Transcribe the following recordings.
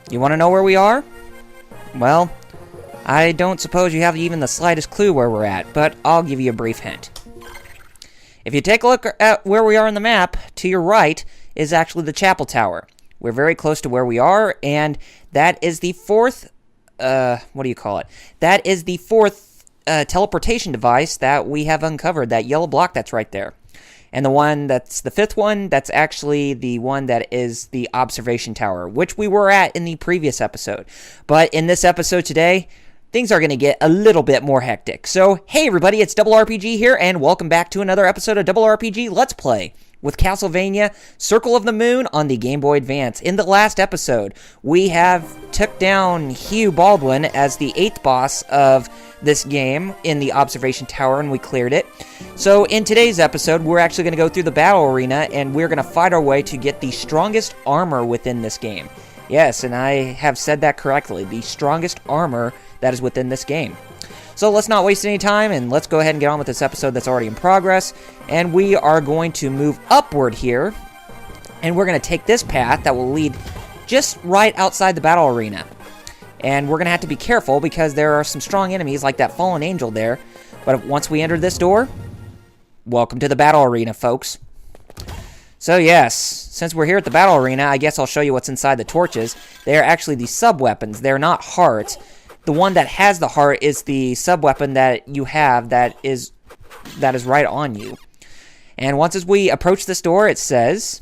You want to know where we are? Well, I don't suppose you have even the slightest clue where we're at, but I'll give you a brief hint. If you take a look at where we are on the map, to your right is actually the chapel tower. We're very close to where we are, and that is the fourth, what do you call it? That is the fourth teleportation device that we have uncovered, that yellow block that's right there. And the one that's the fifth one, that's actually the one that is the observation tower, which we were at in the previous episode. But in this episode today, things are going to get a little bit more hectic. So, hey everybody, it's Double RPG here, and welcome back to another episode of Double RPG Let's Play with Castlevania Circle of the Moon on the Game Boy Advance. In the last episode, we have took down Hugh Baldwin as the 8th boss of this game in the observation tower, and we cleared it. So in today's episode, we're actually going to go through the battle arena, and we're going to fight our way to get the strongest armor within this game. Yes, and I have said that correctly, the strongest armor that is within this game. So let's not waste any time, and let's go ahead and get on with this episode that's already in progress. And we are going to move upward here, and we're going to take this path that will lead just right outside the battle arena. And we're going to have to be careful because there are some strong enemies like that fallen angel there. But once we enter this door, welcome to the battle arena, folks. So yes, since we're here at the battle arena, I guess I'll show you what's inside the torches. They are actually the sub-weapons. They're not hearts. The one that has the heart is the sub-weapon that you have that is right on you. And once as we approach this door, it says,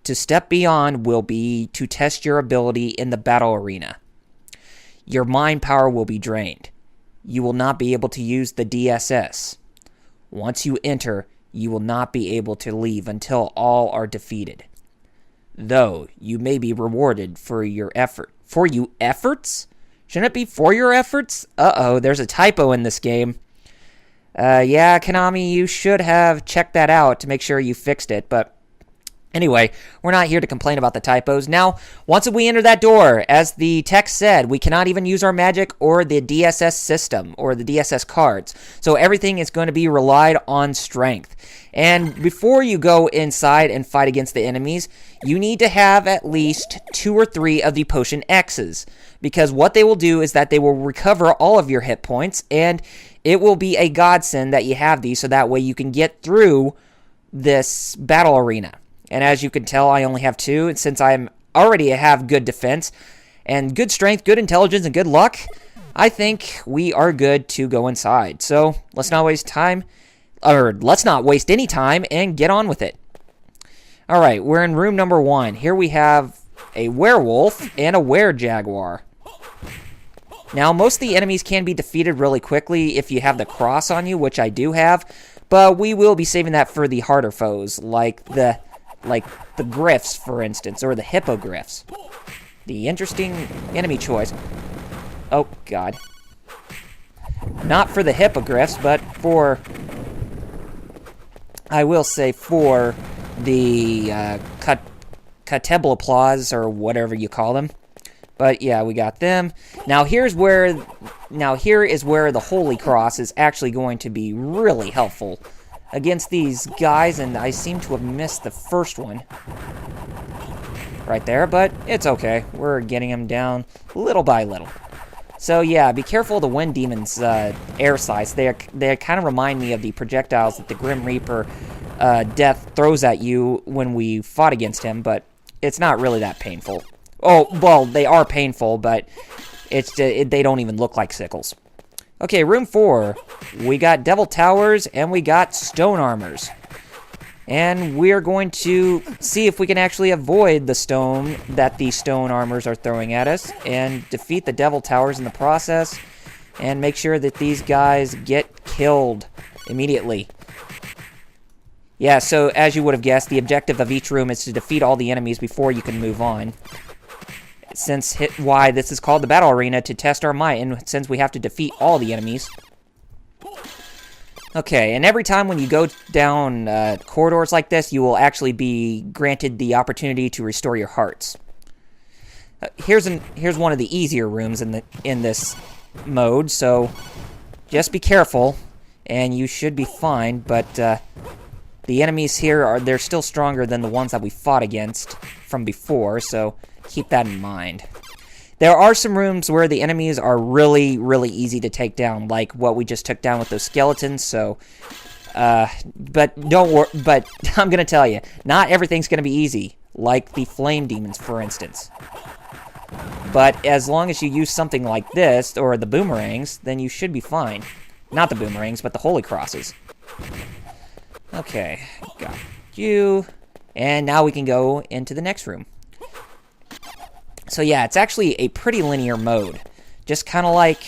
to step beyond will be to test your ability in the battle arena. Your mind power will be drained. You will not be able to use the DSS. Once you enter, you will not be able to leave until all are defeated. Though you may be rewarded for your effort. For you efforts? Shouldn't it be for your efforts? Uh-oh, there's a typo in this game. Yeah, Konami, you should have checked that out to make sure you fixed it, but anyway, we're not here to complain about the typos. Now, once we enter that door, as the text said, we cannot even use our magic or the DSS system or the DSS cards. So everything is going to be relied on strength. And before you go inside and fight against the enemies, you need to have at least 2 or 3 of the potion X's. Because what they will do is that they will recover all of your hit points, and it will be a godsend that you have these so that way you can get through this battle arena. And as you can tell, I only have 2, and since I already have good defense and good strength, good intelligence, and good luck, I think we are good to go inside. So let's not waste time, or let's not waste any time and get on with it. All right, we're in room number 1. Here we have a werewolf and a were-jaguar. Now, most of the enemies can be defeated really quickly if you have the cross on you, which I do have, but we will be saving that for the harder foes, like the griffs, for instance, or the hippogriffs. The interesting enemy choice. Oh, God. Not for the hippogriffs, but for, I will say, for the Catebloplaws, or whatever you call them. But yeah, we got them. Now here is where the Holy Cross is actually going to be really helpful against these guys, and I seem to have missed the first one right there, but it's okay. We're getting them down little by little. So yeah, be careful of the Wind Demon's air sights. They kind of remind me of the projectiles that the Grim Reaper Death throws at you when we fought against him, but it's not really that painful. Oh, well, they are painful, but they don't even look like sickles. Okay, room 4. We got Devil Towers, and we got Stone Armors. And we're going to see if we can actually avoid the stone that the Stone Armors are throwing at us, and defeat the Devil Towers in the process, and make sure that these guys get killed immediately. Yeah, so as you would have guessed, the objective of each room is to defeat all the enemies before you can move on. Why this is called the Battle Arena, to test our might, and since we have to defeat all the enemies. Okay, and every time when you go down corridors like this, you will actually be granted the opportunity to restore your hearts. Here's one of the easier rooms in this mode, so just be careful, and you should be fine, but the enemies here they're still stronger than the ones that we fought against from before, so keep that in mind. There are some rooms where the enemies are really, really easy to take down, like what we just took down with those skeletons, so... but don't worry, but I'm gonna tell you, not everything's gonna be easy, like the flame demons, for instance. But as long as you use something like this, or the boomerangs, then you should be fine. Not the boomerangs, but the holy crosses. Okay, got you. And now we can go into the next room. So yeah, it's actually a pretty linear mode. Just kind of like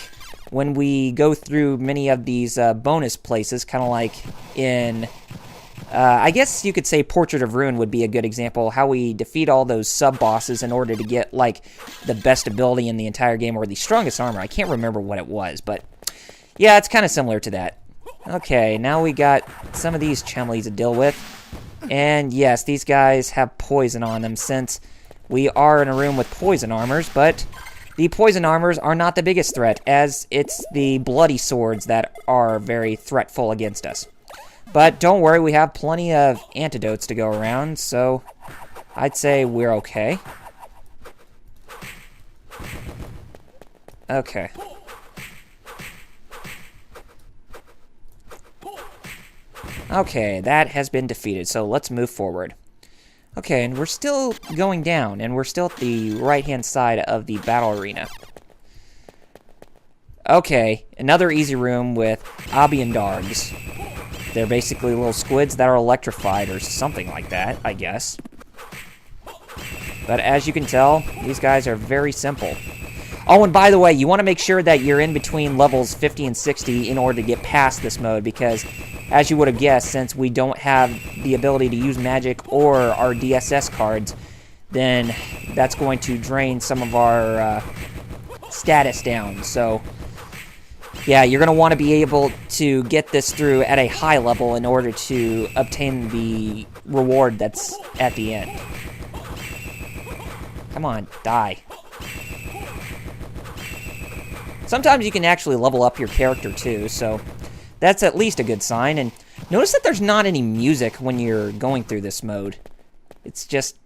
when we go through many of these bonus places, kind of like in... I guess you could say Portrait of Ruin would be a good example, how we defeat all those sub-bosses in order to get, like, the best ability in the entire game, or the strongest armor. I can't remember what it was, but yeah, it's kind of similar to that. Okay, now we got some of these chumleys to deal with. And yes, these guys have poison on them, since we are in a room with poison armors, but the poison armors are not the biggest threat, as it's the bloody swords that are very threatful against us. But don't worry, we have plenty of antidotes to go around, so I'd say we're okay. Okay. Okay, that has been defeated, so let's move forward. Okay, and we're still going down, and we're still at the right-hand side of the battle arena. Okay, another easy room with Abiandargs. They're basically little squids that are electrified, or something like that, I guess. But as you can tell, these guys are very simple. Oh, and by the way, you want to make sure that you're in between levels 50 and 60 in order to get past this mode, because, as you would have guessed, since we don't have the ability to use magic or our DSS cards, then that's going to drain some of our status down. So, yeah, you're going to want to be able to get this through at a high level in order to obtain the reward that's at the end. Come on, die. Sometimes you can actually level up your character too, so that's at least a good sign. And notice that there's not any music when you're going through this mode. It's just,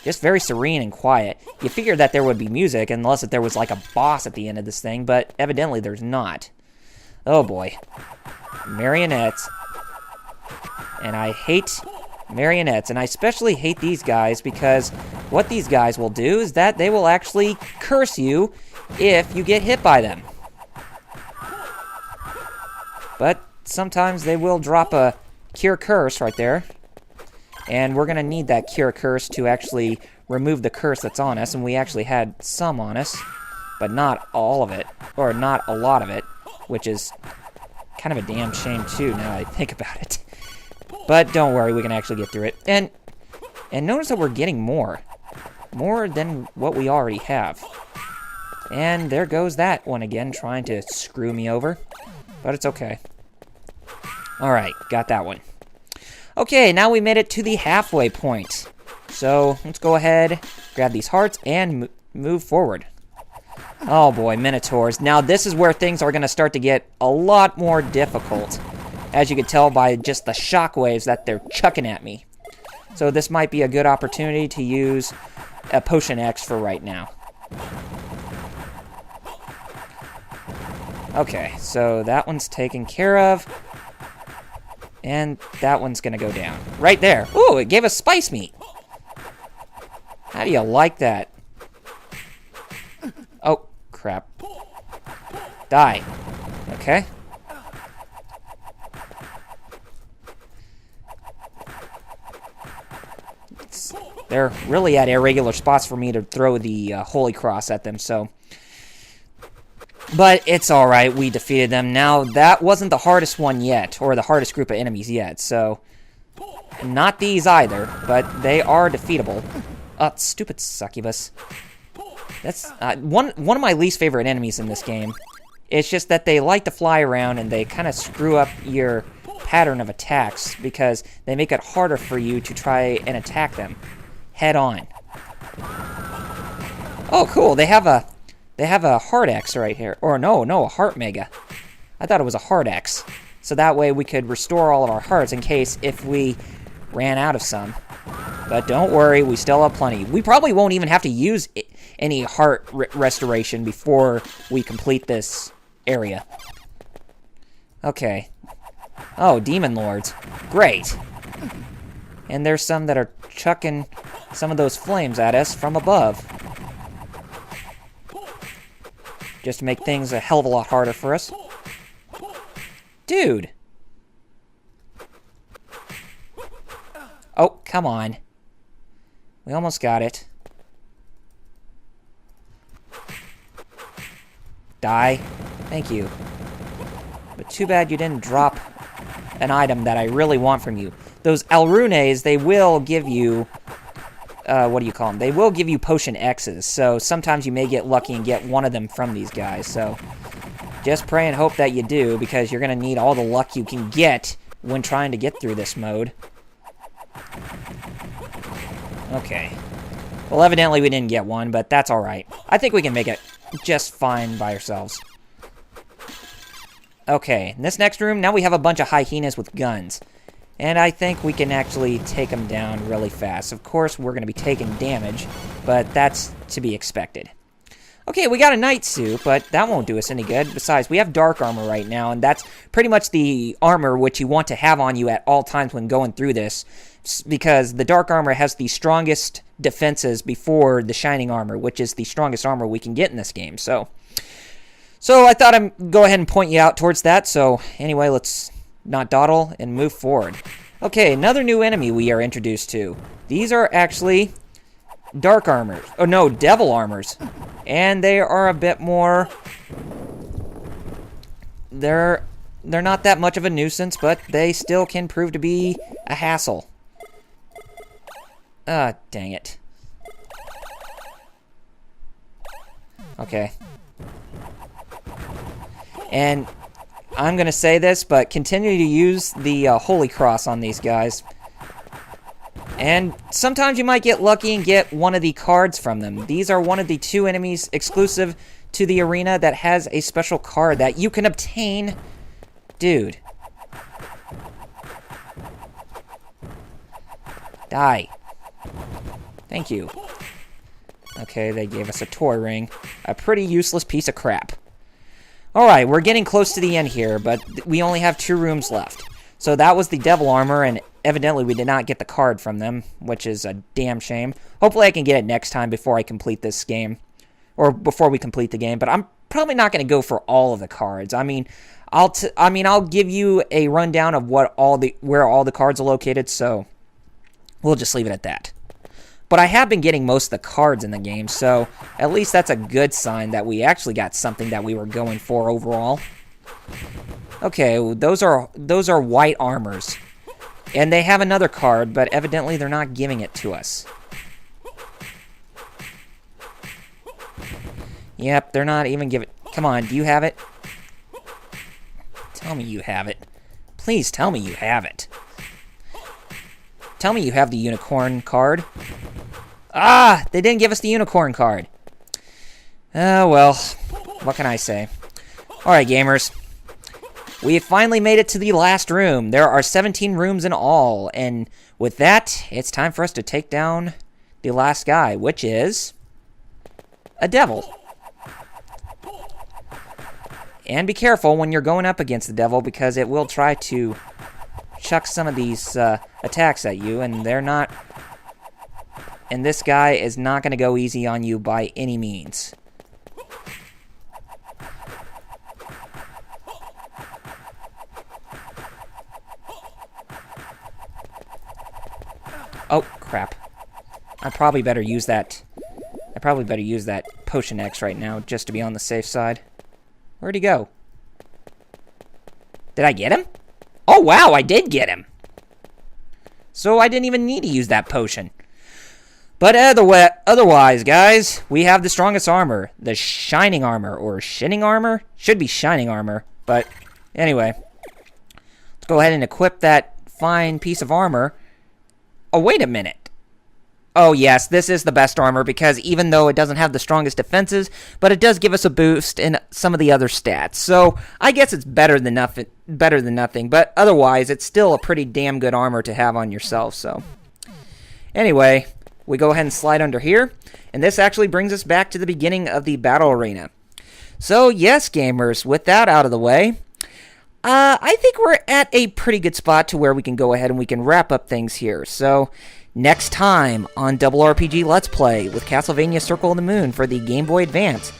just very serene and quiet. You figured that there would be music, unless that there was like a boss at the end of this thing, but evidently there's not. Oh boy. Marionettes. And I hate marionettes, and I especially hate these guys, because what these guys will do is that they will actually curse you if you get hit by them. But sometimes they will drop a cure curse right there. And we're going to need that cure curse to actually remove the curse that's on us. And we actually had some on us, but not all of it. Or not a lot of it, which is kind of a damn shame too, now that I think about it. But don't worry, we can actually get through it. And notice that we're getting more. More than what we already have. And there goes that one again, trying to screw me over. But it's okay. Alright, got that one. Okay, now we made it to the halfway point. So, let's go ahead, grab these hearts, and move forward. Oh boy, Minotaurs. Now this is where things are going to start to get a lot more difficult. As you can tell by just the shockwaves that they're chucking at me. So this might be a good opportunity to use a Potion X for right now. Okay, so that one's taken care of. And that one's gonna go down. Right there. Ooh, it gave us spice meat. How do you like that? Oh, crap. Die. Okay. They're really at irregular spots for me to throw the Holy Cross at them, so... But it's alright, we defeated them. Now, that wasn't the hardest one yet, or the hardest group of enemies yet, so... Not these either, but they are defeatable. Stupid succubus. That's one of my least favorite enemies in this game. It's just that they like to fly around and they kind of screw up your pattern of attacks, because they make it harder for you to try and attack them head on. Oh, cool, they have a heart X right here. Or no, a heart mega. I thought it was a heart X. So that way we could restore all of our hearts in case if we ran out of some. But don't worry, we still have plenty. We probably won't even have to use any heart restoration before we complete this area. Okay. Oh, demon lords. Great. And there's some that are chucking some of those flames at us from above. Just to make things a hell of a lot harder for us. Dude. Oh, come on. We almost got it. Die. Thank you. But too bad you didn't drop an item that I really want from you. Those Alrunes, they will give you... what do you call them? They will give you potion X's, so sometimes you may get lucky and get one of them from these guys. So just pray and hope that you do, because you're going to need all the luck you can get when trying to get through this mode. Okay. Well, evidently we didn't get one, but that's alright. I think we can make it just fine by ourselves. Okay, in this next room, now we have a bunch of hyenas with guns. And I think we can actually take them down really fast. Of course, we're going to be taking damage, but that's to be expected. Okay, we got a knight suit, but that won't do us any good. Besides, we have dark armor right now, and that's pretty much the armor which you want to have on you at all times when going through this, because the dark armor has the strongest defenses before the shining armor, which is the strongest armor we can get in this game. So I thought I'd go ahead and point you out towards that. So anyway, let's not dawdle and move forward. Okay, another new enemy we are introduced to. These are actually dark armors. Oh no, devil armors. And they are a bit more... They're not that much of a nuisance, but they still can prove to be a hassle. Ah, dang it. Okay. And I'm going to say this, but continue to use the Holy Cross on these guys. And sometimes you might get lucky and get one of the cards from them. These are one of the 2 enemies exclusive to the arena that has a special card that you can obtain. Dude. Die. Thank you. Okay, they gave us a toy ring. A pretty useless piece of crap. Alright, we're getting close to the end here, but we only have 2 rooms left. So that was the devil armor, and evidently we did not get the card from them, which is a damn shame. Hopefully I can get it next time before I complete this game. Or before we complete the game, but I'm probably not going to go for all of the cards. I mean, I'll give you a rundown of where all the cards are located, so we'll just leave it at that. But I have been getting most of the cards in the game, so at least that's a good sign that we actually got something that we were going for overall. Okay, those are white armors. And they have another card, but evidently they're not giving it to us. Yep, they're not even giving... Come on, do you have it? Tell me you have it. Please tell me you have it. Tell me you have the unicorn card. Ah! They didn't give us the unicorn card. Oh, well. What can I say? Alright, gamers. We have finally made it to the last room. There are 17 rooms in all. And with that, it's time for us to take down the last guy, which is a devil. And be careful when you're going up against the devil, because it will try to chuck some of these attacks at you, and they're not... And this guy is not going to go easy on you by any means. Oh, crap. I probably better use that Potion X right now, just to be on the safe side. Where'd he go? Did I get him? Oh, wow, I did get him. So I didn't even need to use that potion. But otherwise, guys, we have the strongest armor. The shining armor, or shinning armor? Should be shining armor. But anyway, let's go ahead and equip that fine piece of armor. Oh, wait a minute. Oh, yes, this is the best armor, because even though it doesn't have the strongest defenses, but it does give us a boost in some of the other stats. So I guess it's better than nothing, but otherwise, it's still a pretty damn good armor to have on yourself, so... Anyway, we go ahead and slide under here, and this actually brings us back to the beginning of the battle arena. So, yes, gamers, with that out of the way, I think we're at a pretty good spot to where we can go ahead and we can wrap up things here. So, next time on RRPG Let's Play with Castlevania Circle of the Moon for the Game Boy Advance,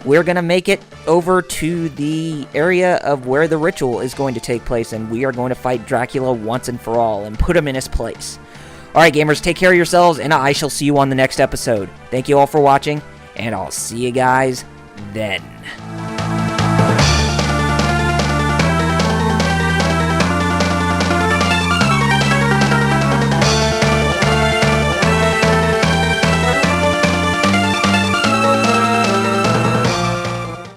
we're going to make it over to the area of where the ritual is going to take place, and we are going to fight Dracula once and for all and put him in his place. Alright, gamers, take care of yourselves, and I shall see you on the next episode. Thank you all for watching, and I'll see you guys then.